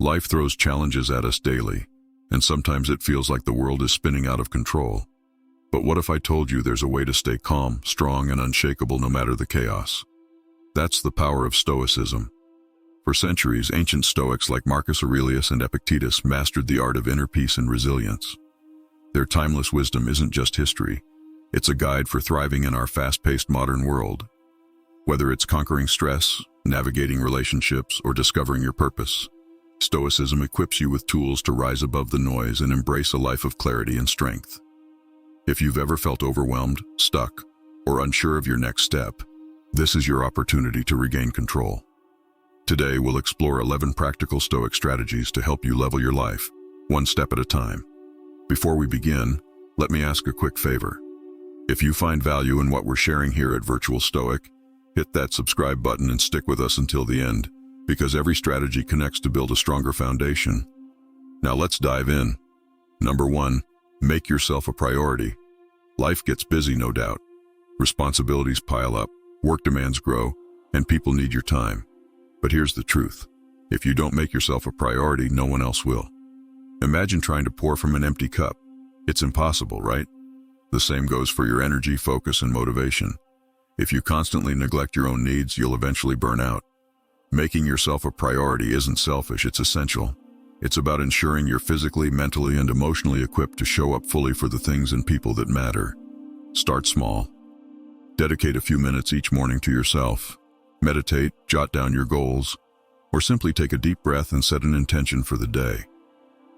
Life throws challenges at us daily, and sometimes it feels like the world is spinning out of control. But what if I told you there's a way to stay calm, strong, and unshakable no matter the chaos? That's the power of Stoicism. For centuries, ancient Stoics like Marcus Aurelius and Epictetus mastered the art of inner peace and resilience. Their timeless wisdom isn't just history, it's a guide for thriving in our fast-paced modern world. Whether it's conquering stress, navigating relationships, or discovering your purpose, Stoicism equips you with tools to rise above the noise and embrace a life of clarity and strength. If you've ever felt overwhelmed, stuck, or unsure of your next step, this is your opportunity to regain control. Today, we'll explore 11 practical Stoic strategies to help you level your life, one step at a time. Before we begin, let me ask a quick favor. If you find value in what we're sharing here at Virtual Stoic, hit that subscribe button and stick with us until the end, because every strategy connects to build a stronger foundation. Now let's dive in. Number 1, make yourself a priority. Life gets busy, no doubt. Responsibilities pile up, work demands grow, and people need your time. But here's the truth. If you don't make yourself a priority, no one else will. Imagine trying to pour from an empty cup. It's impossible, right? The same goes for your energy, focus, and motivation. If you constantly neglect your own needs, you'll eventually burn out. Making yourself a priority isn't selfish, it's essential. It's about ensuring you're physically, mentally, and emotionally equipped to show up fully for the things and people that matter. Start small. Dedicate a few minutes each morning to yourself. Meditate, jot down your goals, or simply take a deep breath and set an intention for the day.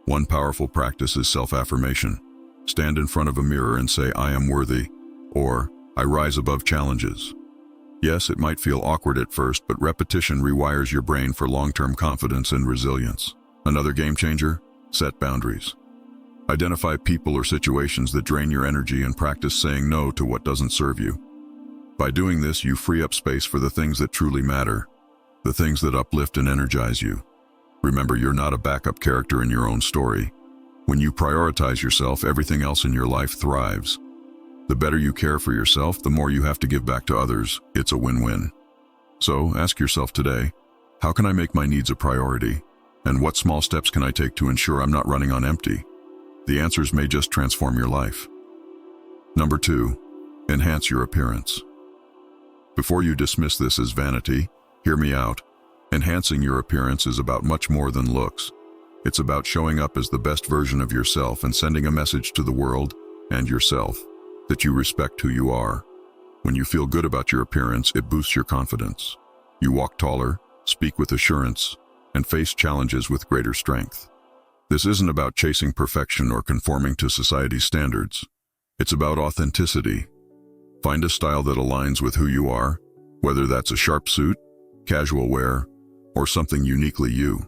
One powerful practice is self-affirmation. Stand in front of a mirror and say, "I am worthy," or "I rise above challenges." Yes, it might feel awkward at first, but repetition rewires your brain for long-term confidence and resilience. Another game changer? Set boundaries. Identify people or situations that drain your energy and practice saying no to what doesn't serve you. By doing this, you free up space for the things that truly matter, the things that uplift and energize you. Remember, you're not a backup character in your own story. When you prioritize yourself, everything else in your life thrives. The better you care for yourself, the more you have to give back to others. It's a win-win. So, ask yourself today, how can I make my needs a priority? And what small steps can I take to ensure I'm not running on empty? The answers may just transform your life. Number 2, enhance your appearance. Before you dismiss this as vanity, hear me out. Enhancing your appearance is about much more than looks. It's about showing up as the best version of yourself and sending a message to the world and yourself that you respect who you are. When you feel good about your appearance, it boosts your confidence. You walk taller, speak with assurance, and face challenges with greater strength. This isn't about chasing perfection or conforming to society's standards. It's about authenticity. Find a style that aligns with who you are, whether that's a sharp suit, casual wear, or something uniquely you.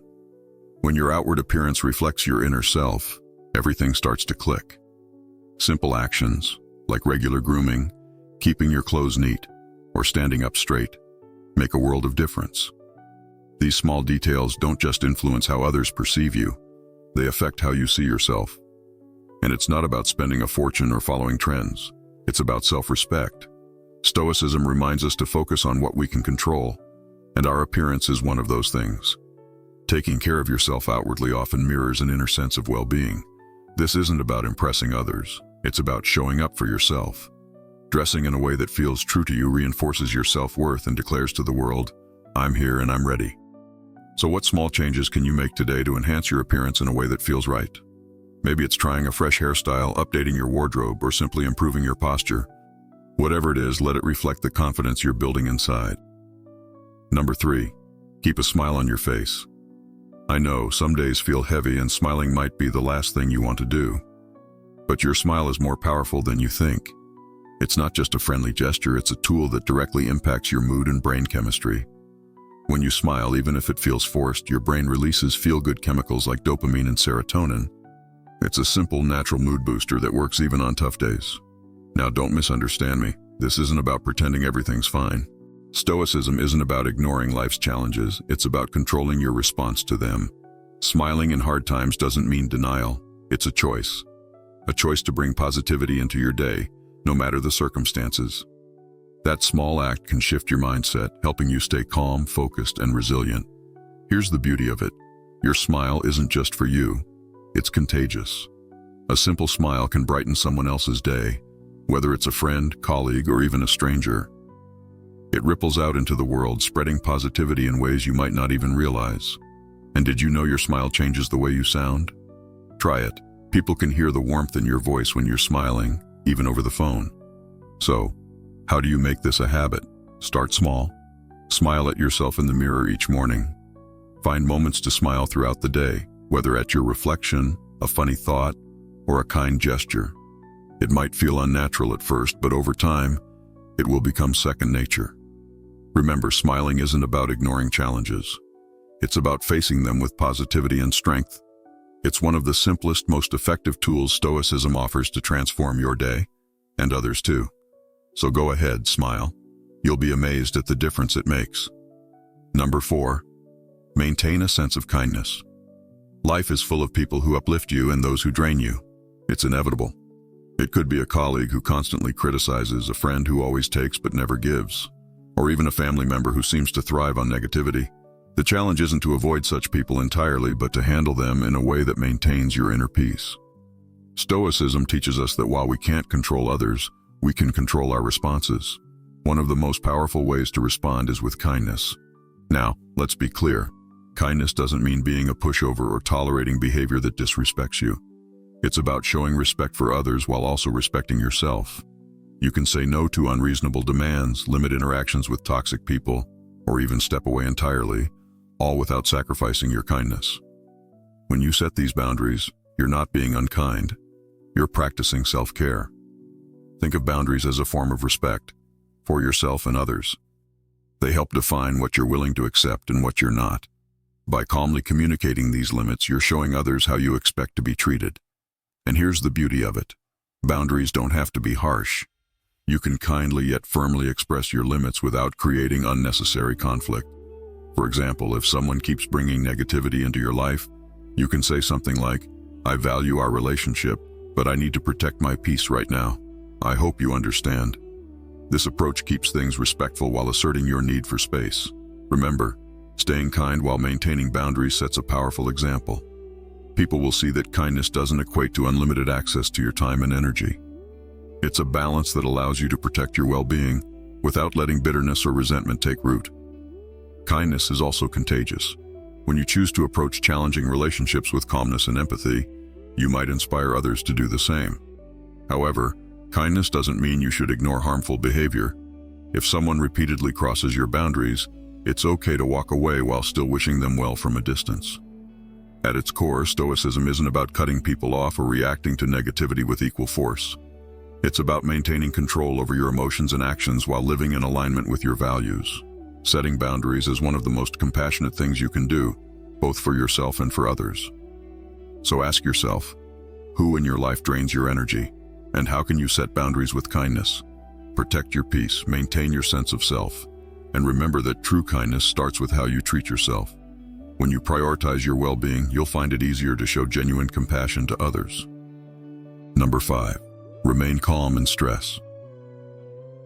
When your outward appearance reflects your inner self, everything starts to click. Simple actions, like regular grooming, keeping your clothes neat, or standing up straight, make a world of difference. These small details don't just influence how others perceive you, they affect how you see yourself. And it's not about spending a fortune or following trends. It's about self-respect. Stoicism reminds us to focus on what we can control, and our appearance is one of those things. Taking care of yourself outwardly often mirrors an inner sense of well-being. This isn't about impressing others. It's about showing up for yourself. Dressing in a way that feels true to you reinforces your self-worth and declares to the world, "I'm here and I'm ready." So what small changes can you make today to enhance your appearance in a way that feels right? Maybe it's trying a fresh hairstyle, updating your wardrobe, or simply improving your posture. Whatever it is, let it reflect the confidence you're building inside. Number 3, keep a smile on your face. I know some days feel heavy and smiling might be the last thing you want to do. But your smile is more powerful than you think. It's not just a friendly gesture, it's a tool that directly impacts your mood and brain chemistry. When you smile, even if it feels forced, your brain releases feel-good chemicals like dopamine and serotonin. It's a simple, natural mood booster that works even on tough days. Now, don't misunderstand me. This isn't about pretending everything's fine. Stoicism isn't about ignoring life's challenges, it's about controlling your response to them. Smiling in hard times doesn't mean denial, it's a choice. A choice to bring positivity into your day, no matter the circumstances. That small act can shift your mindset, helping you stay calm, focused, and resilient. Here's the beauty of it. Your smile isn't just for you, it's contagious. A simple smile can brighten someone else's day, whether it's a friend, colleague, or even a stranger. It ripples out into the world, spreading positivity in ways you might not even realize. And did you know your smile changes the way you sound? Try it. People can hear the warmth in your voice when you're smiling, even over the phone. So, how do you make this a habit? Start small. Smile at yourself in the mirror each morning. Find moments to smile throughout the day, whether at your reflection, a funny thought, or a kind gesture. It might feel unnatural at first, but over time, it will become second nature. Remember, smiling isn't about ignoring challenges. It's about facing them with positivity and strength. It's one of the simplest, most effective tools Stoicism offers to transform your day, and others too. So go ahead, smile. You'll be amazed at the difference it makes. Number 4, maintain a sense of kindness. Life is full of people who uplift you and those who drain you. It's inevitable. It could be a colleague who constantly criticizes, a friend who always takes but never gives, or even a family member who seems to thrive on negativity. The challenge isn't to avoid such people entirely, but to handle them in a way that maintains your inner peace. Stoicism teaches us that while we can't control others, we can control our responses. One of the most powerful ways to respond is with kindness. Now, let's be clear. Kindness doesn't mean being a pushover or tolerating behavior that disrespects you. It's about showing respect for others while also respecting yourself. You can say no to unreasonable demands, limit interactions with toxic people, or even step away entirely, all without sacrificing your kindness. When you set these boundaries, you're not being unkind. You're practicing self-care. Think of boundaries as a form of respect for yourself and others. They help define what you're willing to accept and what you're not. By calmly communicating these limits, you're showing others how you expect to be treated. And here's the beauty of it. Boundaries don't have to be harsh. You can kindly yet firmly express your limits without creating unnecessary conflict. For example, if someone keeps bringing negativity into your life, you can say something like, "I value our relationship, but I need to protect my peace right now. I hope you understand." This approach keeps things respectful while asserting your need for space. Remember, staying kind while maintaining boundaries sets a powerful example. People will see that kindness doesn't equate to unlimited access to your time and energy. It's a balance that allows you to protect your well-being without letting bitterness or resentment take root. Kindness is also contagious. When you choose to approach challenging relationships with calmness and empathy, you might inspire others to do the same. However, kindness doesn't mean you should ignore harmful behavior. If someone repeatedly crosses your boundaries, it's okay to walk away while still wishing them well from a distance. At its core, Stoicism isn't about cutting people off or reacting to negativity with equal force. It's about maintaining control over your emotions and actions while living in alignment with your values. Setting boundaries is one of the most compassionate things you can do, both for yourself and for others. So ask yourself, who in your life drains your energy, and how can you set boundaries with kindness? Protect your peace, maintain your sense of self, and remember that true kindness starts with how you treat yourself. When you prioritize your well-being, you'll find it easier to show genuine compassion to others. Number 5, remain calm in stress.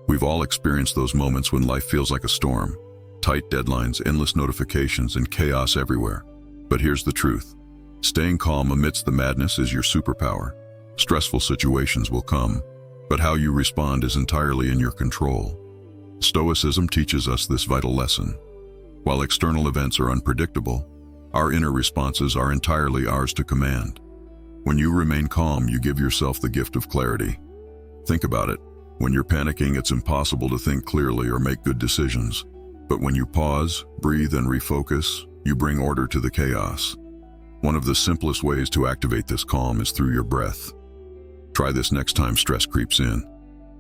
We've all experienced those moments when life feels like a storm. Tight deadlines, endless notifications, and chaos everywhere. But here's the truth. Staying calm amidst the madness is your superpower. Stressful situations will come, but how you respond is entirely in your control. Stoicism teaches us this vital lesson. While external events are unpredictable, our inner responses are entirely ours to command. When you remain calm, you give yourself the gift of clarity. Think about it. When you're panicking, it's impossible to think clearly or make good decisions. But when you pause, breathe, and refocus, you bring order to the chaos. One of the simplest ways to activate this calm is through your breath. Try this next time stress creeps in.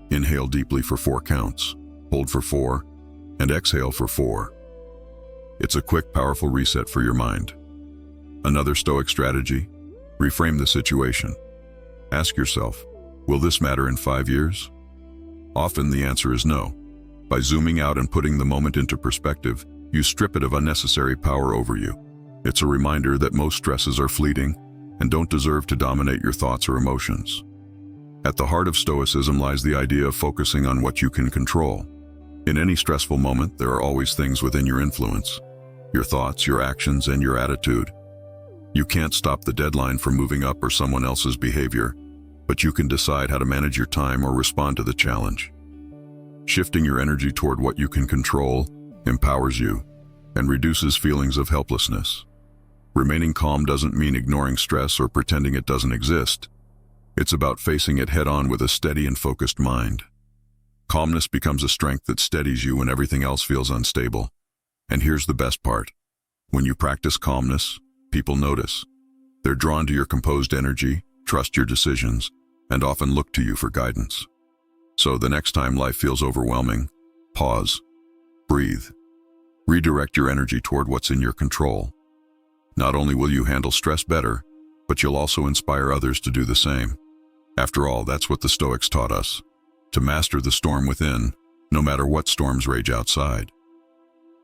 Inhale deeply for 4 counts, hold for 4, and exhale for 4. It's a quick, powerful reset for your mind. Another Stoic strategy: reframe the situation. Ask yourself, will this matter in 5 years? Often the answer is no. By zooming out and putting the moment into perspective, you strip it of unnecessary power over you. It's a reminder that most stresses are fleeting and don't deserve to dominate your thoughts or emotions. At the heart of Stoicism lies the idea of focusing on what you can control. In any stressful moment, there are always things within your influence: your thoughts, your actions, and your attitude. You can't stop the deadline from moving up or someone else's behavior, but you can decide how to manage your time or respond to the challenge. Shifting your energy toward what you can control empowers you and reduces feelings of helplessness. Remaining calm doesn't mean ignoring stress or pretending it doesn't exist. It's about facing it head-on with a steady and focused mind. Calmness becomes a strength that steadies you when everything else feels unstable. And here's the best part. When you practice calmness, people notice. They're drawn to your composed energy, trust your decisions, and often look to you for guidance. So the next time life feels overwhelming, pause, breathe. Redirect your energy toward what's in your control. Not only will you handle stress better, but you'll also inspire others to do the same. After all, that's what the Stoics taught us, to master the storm within, no matter what storms rage outside.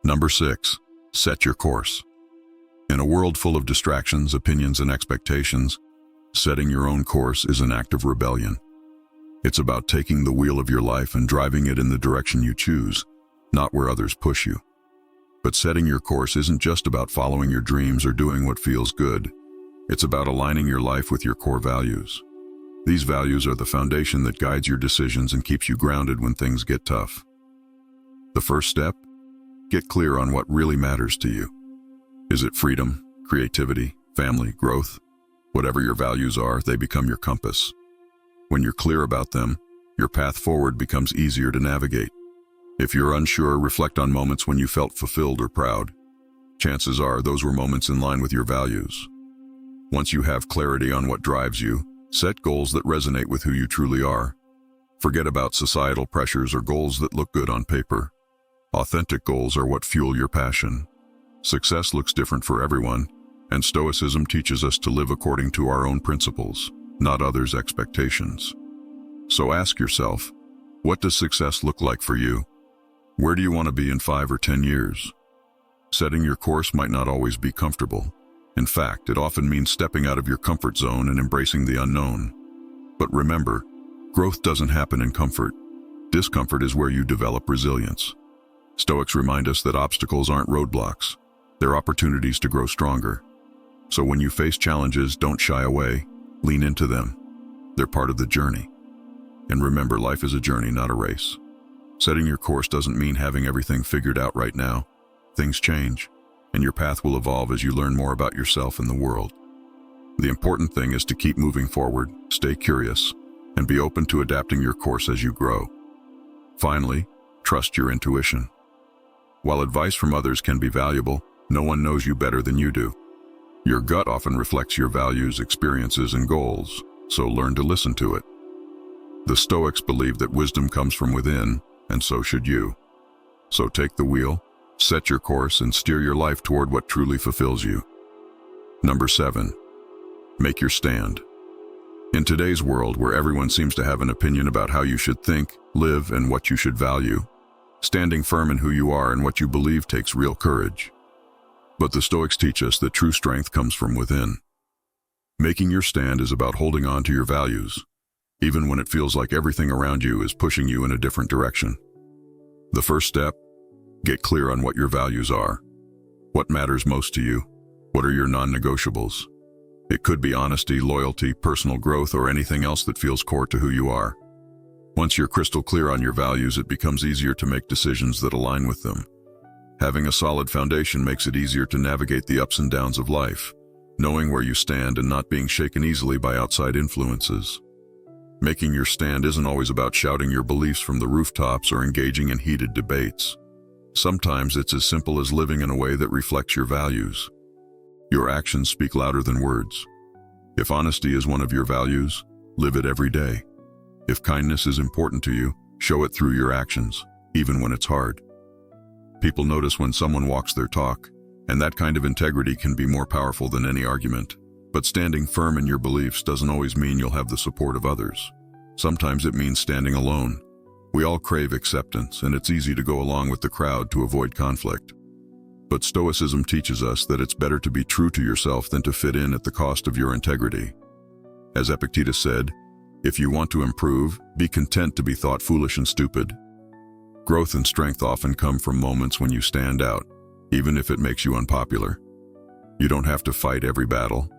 Number 6, set your course. In a world full of distractions, opinions, and expectations, setting your own course is an act of rebellion. It's about taking the wheel of your life and driving it in the direction you choose, not where others push you. But setting your course isn't just about following your dreams or doing what feels good. It's about aligning your life with your core values. These values are the foundation that guides your decisions and keeps you grounded when things get tough. The first step? Get clear on what really matters to you. Is it freedom, creativity, family, growth? Whatever your values are, they become your compass. When you're clear about them, your path forward becomes easier to navigate. If you're unsure, reflect on moments when you felt fulfilled or proud. Chances are those were moments in line with your values. Once you have clarity on what drives you, set goals that resonate with who you truly are. Forget about societal pressures or goals that look good on paper. Authentic goals are what fuel your passion. Success looks different for everyone, and Stoicism teaches us to live according to our own principles, not others' expectations. So ask yourself, what does success look like for you? Where do you want to be in 5 or 10 years? Setting your course might not always be comfortable. In fact, it often means stepping out of your comfort zone and embracing the unknown. But remember, growth doesn't happen in comfort. Discomfort is where you develop resilience. Stoics remind us that obstacles aren't roadblocks. They're opportunities to grow stronger. So when you face challenges, don't shy away. Lean into them. They're part of the journey. And remember, life is a journey, not a race. Setting your course doesn't mean having everything figured out right now. Things change, and your path will evolve as you learn more about yourself and the world. The important thing is to keep moving forward, stay curious, and be open to adapting your course as you grow. Finally, trust your intuition. While advice from others can be valuable, no one knows you better than you do. Your gut often reflects your values, experiences, and goals, so learn to listen to it. The Stoics believe that wisdom comes from within, and so should you. So take the wheel, set your course, and steer your life toward what truly fulfills you. Number 7, make your stand. In today's world, where everyone seems to have an opinion about how you should think, live, and what you should value, standing firm in who you are and what you believe takes real courage. But the Stoics teach us that true strength comes from within. Making your stand is about holding on to your values, even when it feels like everything around you is pushing you in a different direction. The first step, get clear on what your values are. What matters most to you? What are your non-negotiables? It could be honesty, loyalty, personal growth, or anything else that feels core to who you are. Once you're crystal clear on your values, it becomes easier to make decisions that align with them. Having a solid foundation makes it easier to navigate the ups and downs of life, knowing where you stand and not being shaken easily by outside influences. Making your stand isn't always about shouting your beliefs from the rooftops or engaging in heated debates. Sometimes it's as simple as living in a way that reflects your values. Your actions speak louder than words. If honesty is one of your values, live it every day. If kindness is important to you, show it through your actions, even when it's hard. People notice when someone walks their talk, and that kind of integrity can be more powerful than any argument. But standing firm in your beliefs doesn't always mean you'll have the support of others. Sometimes it means standing alone. We all crave acceptance, and it's easy to go along with the crowd to avoid conflict. But Stoicism teaches us that it's better to be true to yourself than to fit in at the cost of your integrity. As Epictetus said, if you want to improve, be content to be thought foolish and stupid. Growth and strength often come from moments when you stand out, even if it makes you unpopular. You don't have to fight every battle.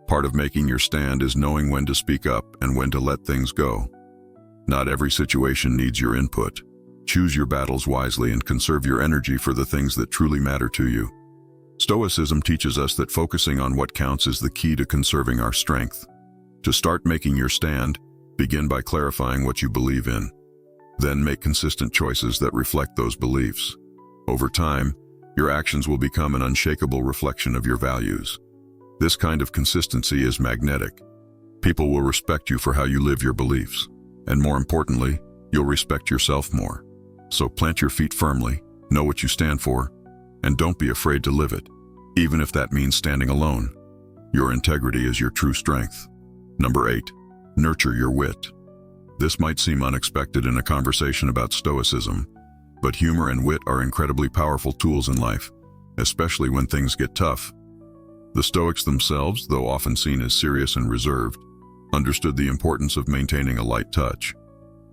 Part of making your stand is knowing when to speak up and when to let things go. Not every situation needs your input. Choose your battles wisely and conserve your energy for the things that truly matter to you. Stoicism teaches us that focusing on what counts is the key to conserving our strength. To start making your stand, begin by clarifying what you believe in. Then make consistent choices that reflect those beliefs. Over time, your actions will become an unshakable reflection of your values. This kind of consistency is magnetic. People will respect you for how you live your beliefs. And more importantly, you'll respect yourself more. So plant your feet firmly, know what you stand for, and don't be afraid to live it, even if that means standing alone. Your integrity is your true strength. Number 8, nurture your wit. This might seem unexpected in a conversation about Stoicism, but humor and wit are incredibly powerful tools in life, especially when things get tough. The Stoics themselves, though often seen as serious and reserved, understood the importance of maintaining a light touch.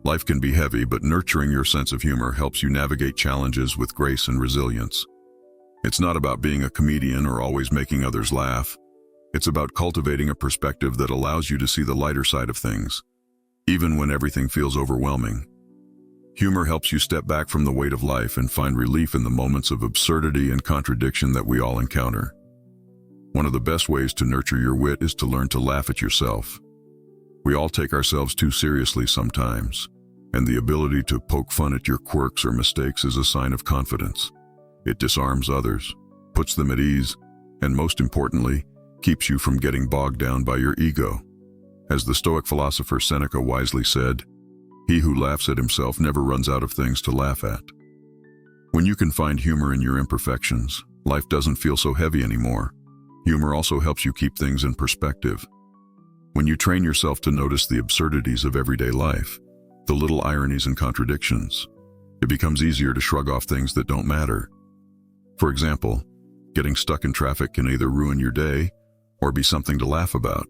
Life can be heavy, but nurturing your sense of humor helps you navigate challenges with grace and resilience. It's not about being a comedian or always making others laugh. It's about cultivating a perspective that allows you to see the lighter side of things, even when everything feels overwhelming. Humor helps you step back from the weight of life and find relief in the moments of absurdity and contradiction that we all encounter. One of the best ways to nurture your wit is to learn to laugh at yourself. We all take ourselves too seriously sometimes, and the ability to poke fun at your quirks or mistakes is a sign of confidence. It disarms others, puts them at ease, and most importantly, keeps you from getting bogged down by your ego. As the Stoic philosopher Seneca wisely said, "He who laughs at himself never runs out of things to laugh at." When you can find humor in your imperfections, life doesn't feel so heavy anymore. Humor also helps you keep things in perspective. When you train yourself to notice the absurdities of everyday life, the little ironies and contradictions, it becomes easier to shrug off things that don't matter. For example, getting stuck in traffic can either ruin your day or be something to laugh about.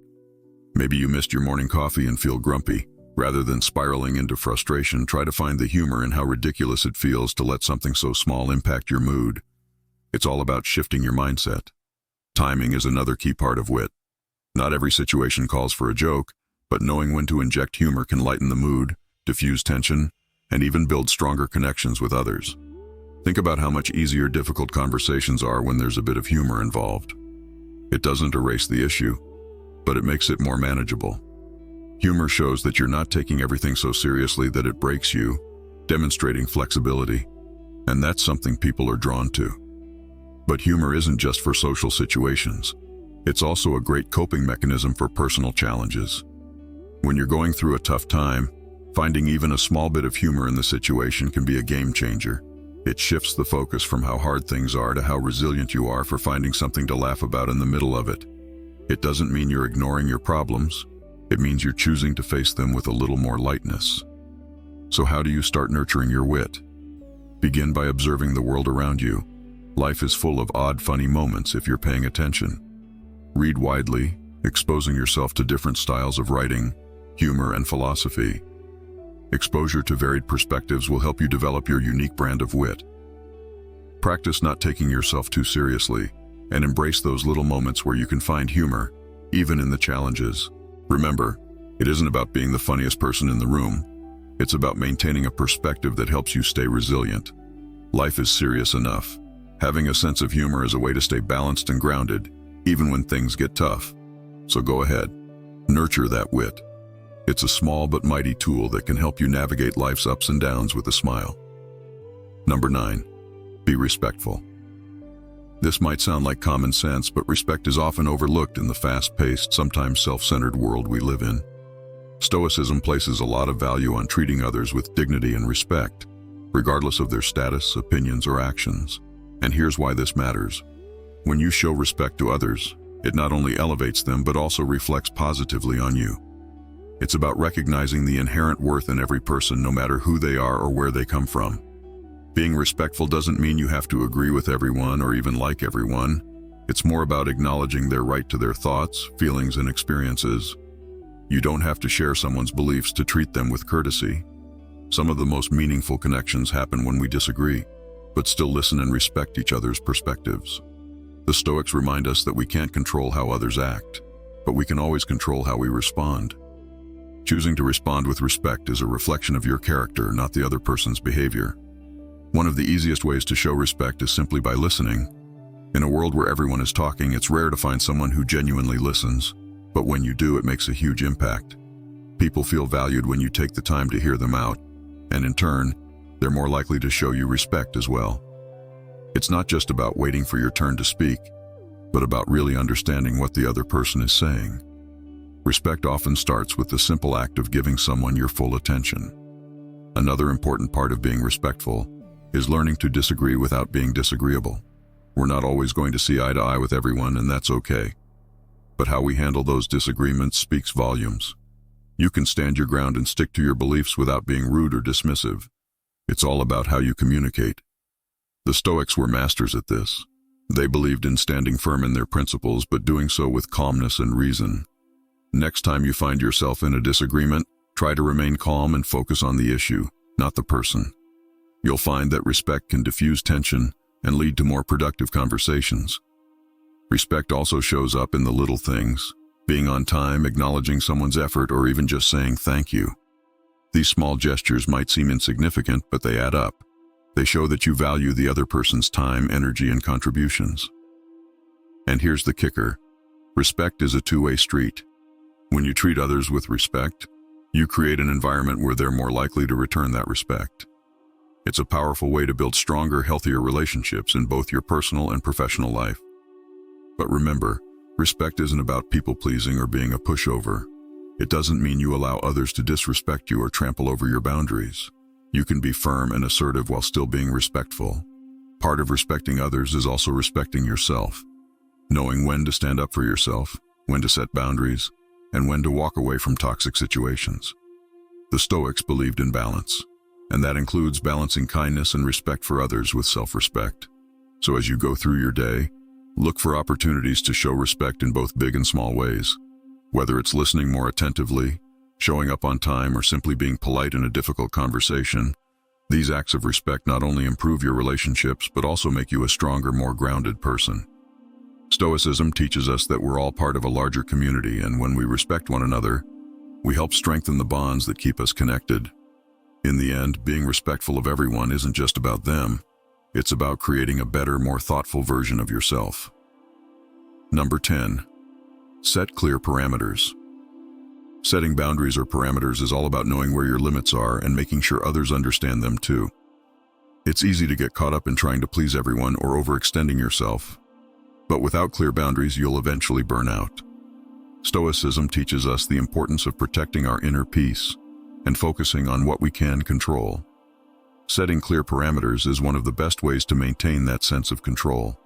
Maybe you missed your morning coffee and feel grumpy. Rather than spiraling into frustration, try to find the humor in how ridiculous it feels to let something so small impact your mood. It's all about shifting your mindset. Timing is another key part of wit. Not every situation calls for a joke, but knowing when to inject humor can lighten the mood, diffuse tension, and even build stronger connections with others. Think about how much easier difficult conversations are when there's a bit of humor involved. It doesn't erase the issue, but it makes it more manageable. Humor shows that you're not taking everything so seriously that it breaks you, demonstrating flexibility, and that's something people are drawn to. But humor isn't just for social situations. It's also a great coping mechanism for personal challenges. When you're going through a tough time, finding even a small bit of humor in the situation can be a game changer. It shifts the focus from how hard things are to how resilient you are for finding something to laugh about in the middle of it. It doesn't mean you're ignoring your problems. It means you're choosing to face them with a little more lightness. So how do you start nurturing your wit? Begin by observing the world around you. Life is full of odd, funny moments if you're paying attention. Read widely, exposing yourself to different styles of writing, humor, and philosophy. Exposure to varied perspectives will help you develop your unique brand of wit. Practice not taking yourself too seriously, and embrace those little moments where you can find humor, even in the challenges. Remember, it isn't about being the funniest person in the room. It's about maintaining a perspective that helps you stay resilient. Life is serious enough. Having a sense of humor is a way to stay balanced and grounded, even when things get tough. So go ahead, nurture that wit. It's a small but mighty tool that can help you navigate life's ups and downs with a smile. Number 9, be respectful. This might sound like common sense, but respect is often overlooked in the fast-paced, sometimes self-centered world we live in. Stoicism places a lot of value on treating others with dignity and respect, regardless of their status, opinions, or actions. And here's why this matters. When you show respect to others, it not only elevates them but also reflects positively on you. It's about recognizing the inherent worth in every person, no matter who they are or where they come from. Being respectful doesn't mean you have to agree with everyone or even like everyone. It's more about acknowledging their right to their thoughts, feelings, and experiences. You don't have to share someone's beliefs to treat them with courtesy. Some of the most meaningful connections happen when we disagree, but still listen and respect each other's perspectives. The Stoics remind us that we can't control how others act, but we can always control how we respond. Choosing to respond with respect is a reflection of your character, not the other person's behavior. One of the easiest ways to show respect is simply by listening. In a world where everyone is talking, it's rare to find someone who genuinely listens, but when you do, it makes a huge impact. People feel valued when you take the time to hear them out, and in turn, they're more likely to show you respect as well. It's not just about waiting for your turn to speak, but about really understanding what the other person is saying. Respect often starts with the simple act of giving someone your full attention. Another important part of being respectful is learning to disagree without being disagreeable. We're not always going to see eye to eye with everyone, and that's okay. But how we handle those disagreements speaks volumes. You can stand your ground and stick to your beliefs without being rude or dismissive. It's all about how you communicate. The Stoics were masters at this. They believed in standing firm in their principles, but doing so with calmness and reason. Next time you find yourself in a disagreement, try to remain calm and focus on the issue, not the person. You'll find that respect can diffuse tension and lead to more productive conversations. Respect also shows up in the little things, being on time, acknowledging someone's effort, or even just saying thank you. These small gestures might seem insignificant, but they add up. They show that you value the other person's time, energy, and contributions. And here's the kicker. Respect is a two-way street. When you treat others with respect, you create an environment where they're more likely to return that respect. It's a powerful way to build stronger, healthier relationships in both your personal and professional life. But remember, respect isn't about people-pleasing or being a pushover. It doesn't mean you allow others to disrespect you or trample over your boundaries. You can be firm and assertive while still being respectful. Part of respecting others is also respecting yourself. Knowing when to stand up for yourself, when to set boundaries, and when to walk away from toxic situations. The Stoics believed in balance, and that includes balancing kindness and respect for others with self-respect. So as you go through your day, look for opportunities to show respect in both big and small ways. Whether it's listening more attentively, showing up on time, or simply being polite in a difficult conversation, these acts of respect not only improve your relationships, but also make you a stronger, more grounded person. Stoicism teaches us that we're all part of a larger community, and when we respect one another, we help strengthen the bonds that keep us connected. In the end, being respectful of everyone isn't just about them. It's about creating a better, more thoughtful version of yourself. Number 10. Set clear parameters. Setting boundaries or parameters is all about knowing where your limits are and making sure others understand them too. It's easy to get caught up in trying to please everyone or overextending yourself. But without clear boundaries, you'll eventually burn out. Stoicism teaches us the importance of protecting our inner peace and focusing on what we can control. Setting clear parameters is one of the best ways to maintain that sense of control.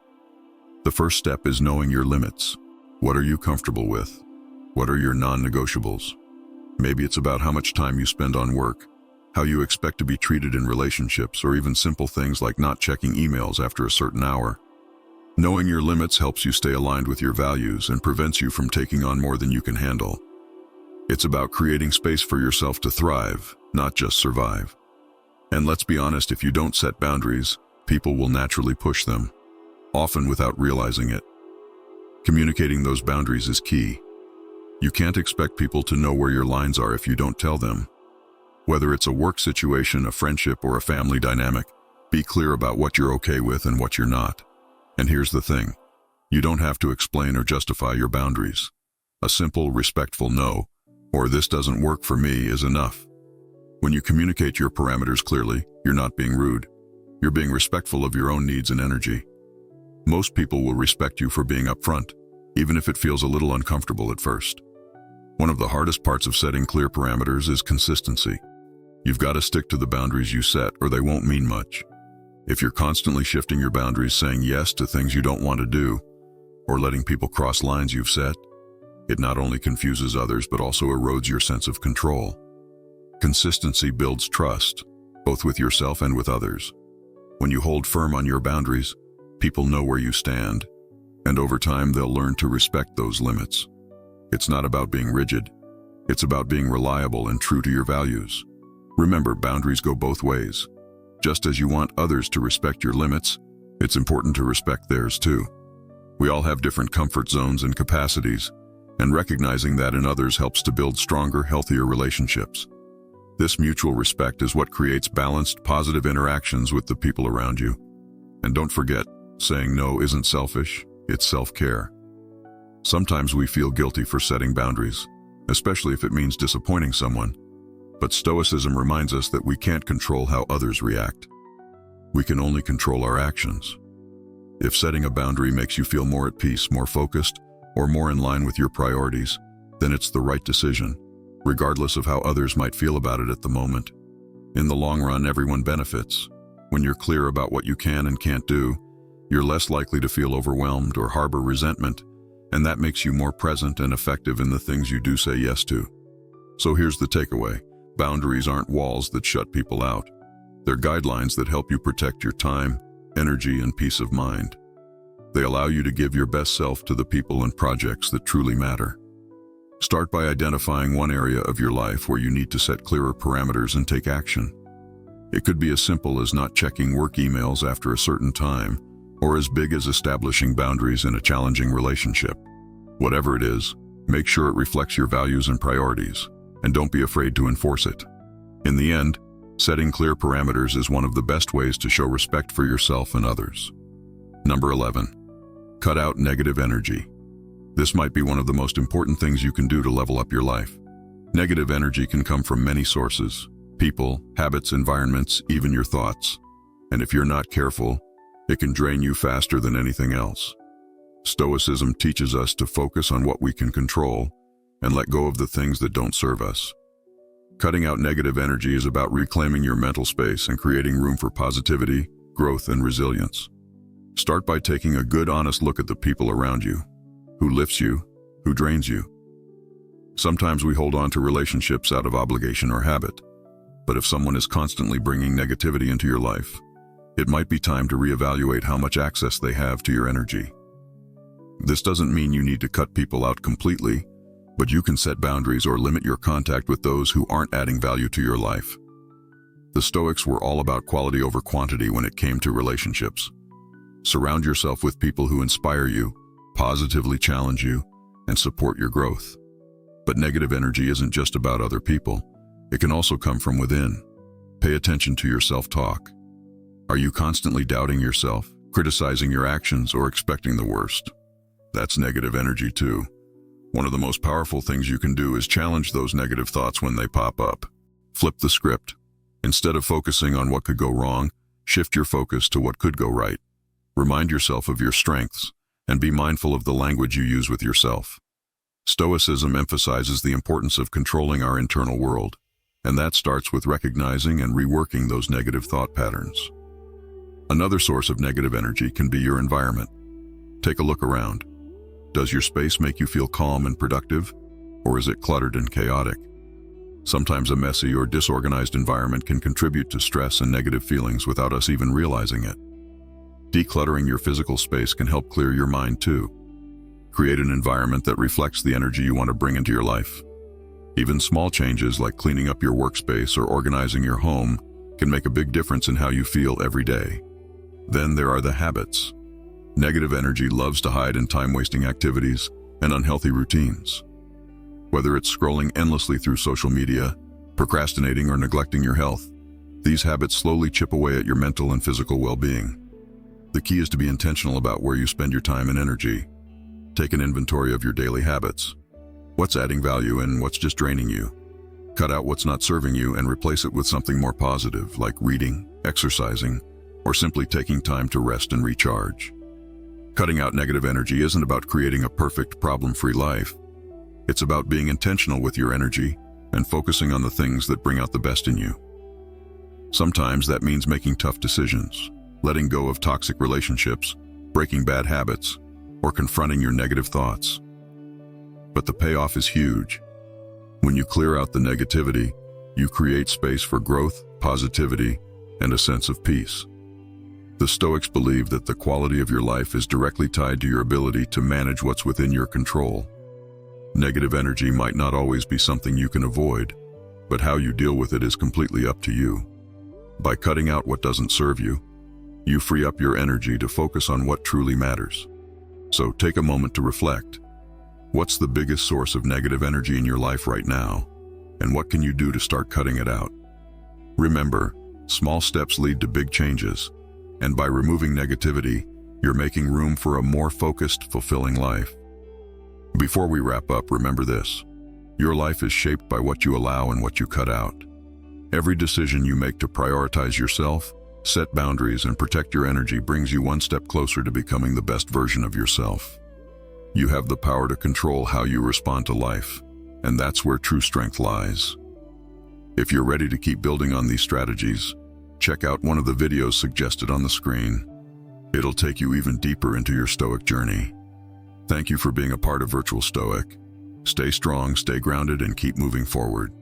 The first step is knowing your limits. What are you comfortable with? What are your non-negotiables? Maybe it's about how much time you spend on work, how you expect to be treated in relationships, or even simple things like not checking emails after a certain hour. Knowing your limits helps you stay aligned with your values and prevents you from taking on more than you can handle. It's about creating space for yourself to thrive, not just survive. And let's be honest, if you don't set boundaries, people will naturally push them, often without realizing it. Communicating those boundaries is key. You can't expect people to know where your lines are if you don't tell them. Whether it's a work situation, a friendship, or a family dynamic, be clear about what you're okay with and what you're not. And here's the thing. You don't have to explain or justify your boundaries. A simple, respectful no, or this doesn't work for me, is enough. When you communicate your parameters clearly, you're not being rude. You're being respectful of your own needs and energy. Most people will respect you for being upfront, even if it feels a little uncomfortable at first. One of the hardest parts of setting clear parameters is consistency. You've got to stick to the boundaries you set, or they won't mean much. If you're constantly shifting your boundaries, saying yes to things you don't want to do, or letting people cross lines you've set, it not only confuses others but also erodes your sense of control. Consistency builds trust, both with yourself and with others. When you hold firm on your boundaries, people know where you stand, and over time they'll learn to respect those limits. It's not about being rigid. It's about being reliable and true to your values. Remember, boundaries go both ways. Just as you want others to respect your limits, it's important to respect theirs too. We all have different comfort zones and capacities, and recognizing that in others helps to build stronger, healthier relationships. This mutual respect is what creates balanced, positive interactions with the people around you. And don't forget, saying no isn't selfish, it's self-care. Sometimes we feel guilty for setting boundaries, especially if it means disappointing someone. But Stoicism reminds us that we can't control how others react. We can only control our actions. If setting a boundary makes you feel more at peace, more focused, or more in line with your priorities, then it's the right decision, regardless of how others might feel about it at the moment. In the long run, everyone benefits. When you're clear about what you can and can't do, you're less likely to feel overwhelmed or harbor resentment, and that makes you more present and effective in the things you do say yes to. So here's the takeaway. Boundaries aren't walls that shut people out. They're guidelines that help you protect your time, energy, and peace of mind. They allow you to give your best self to the people and projects that truly matter. Start by identifying one area of your life where you need to set clearer parameters and take action. It could be as simple as not checking work emails after a certain time, or as big as establishing boundaries in a challenging relationship. Whatever it is, make sure it reflects your values and priorities, and don't be afraid to enforce it. In the end, setting clear parameters is one of the best ways to show respect for yourself and others. Number 11. Cut out negative energy. This might be one of the most important things you can do to level up your life. Negative energy can come from many sources: people, habits, environments, even your thoughts. And if you're not careful, it can drain you faster than anything else. Stoicism teaches us to focus on what we can control and let go of the things that don't serve us. Cutting out negative energy is about reclaiming your mental space and creating room for positivity, growth, and resilience. Start by taking a good, honest look at the people around you. Who lifts you? Who drains you? Sometimes we hold on to relationships out of obligation or habit. But if someone is constantly bringing negativity into your life, it might be time to reevaluate how much access they have to your energy. This doesn't mean you need to cut people out completely, but you can set boundaries or limit your contact with those who aren't adding value to your life. The Stoics were all about quality over quantity when it came to relationships. Surround yourself with people who inspire you, positively challenge you, and support your growth. But negative energy isn't just about other people. It can also come from within. Pay attention to your self-talk. Are you constantly doubting yourself, criticizing your actions, or expecting the worst? That's negative energy too. One of the most powerful things you can do is challenge those negative thoughts when they pop up. Flip the script. Instead of focusing on what could go wrong, shift your focus to what could go right. Remind yourself of your strengths, and be mindful of the language you use with yourself. Stoicism emphasizes the importance of controlling our internal world, and that starts with recognizing and reworking those negative thought patterns. Another source of negative energy can be your environment. Take a look around. Does your space make you feel calm and productive, or is it cluttered and chaotic? Sometimes a messy or disorganized environment can contribute to stress and negative feelings without us even realizing it. Decluttering your physical space can help clear your mind too. Create an environment that reflects the energy you want to bring into your life. Even small changes like cleaning up your workspace or organizing your home can make a big difference in how you feel every day. Then there are the habits. Negative energy loves to hide in time-wasting activities and unhealthy routines. Whether it's scrolling endlessly through social media, procrastinating, or neglecting your health, these habits slowly chip away at your mental and physical well-being. The key is to be intentional about where you spend your time and energy. Take an inventory of your daily habits. What's adding value and what's just draining you? Cut out what's not serving you and replace it with something more positive, like reading, exercising, or simply taking time to rest and recharge. Cutting out negative energy isn't about creating a perfect, problem-free life. It's about being intentional with your energy and focusing on the things that bring out the best in you. Sometimes that means making tough decisions, letting go of toxic relationships, breaking bad habits, or confronting your negative thoughts. But the payoff is huge. When you clear out the negativity, you create space for growth, positivity, and a sense of peace. The Stoics believe that the quality of your life is directly tied to your ability to manage what's within your control. Negative energy might not always be something you can avoid, but how you deal with it is completely up to you. By cutting out what doesn't serve you, you free up your energy to focus on what truly matters. So take a moment to reflect. What's the biggest source of negative energy in your life right now? And what can you do to start cutting it out? Remember, small steps lead to big changes. And by removing negativity, you're making room for a more focused, fulfilling life. Before we wrap up, remember this. Your life is shaped by what you allow and what you cut out. Every decision you make to prioritize yourself, set boundaries, and protect your energy brings you one step closer to becoming the best version of yourself. You have the power to control how you respond to life, and that's where true strength lies. If you're ready to keep building on these strategies, check out one of the videos suggested on the screen. It'll take you even deeper into your Stoic journey. Thank you for being a part of Virtual Stoic. Stay strong, stay grounded, and keep moving forward.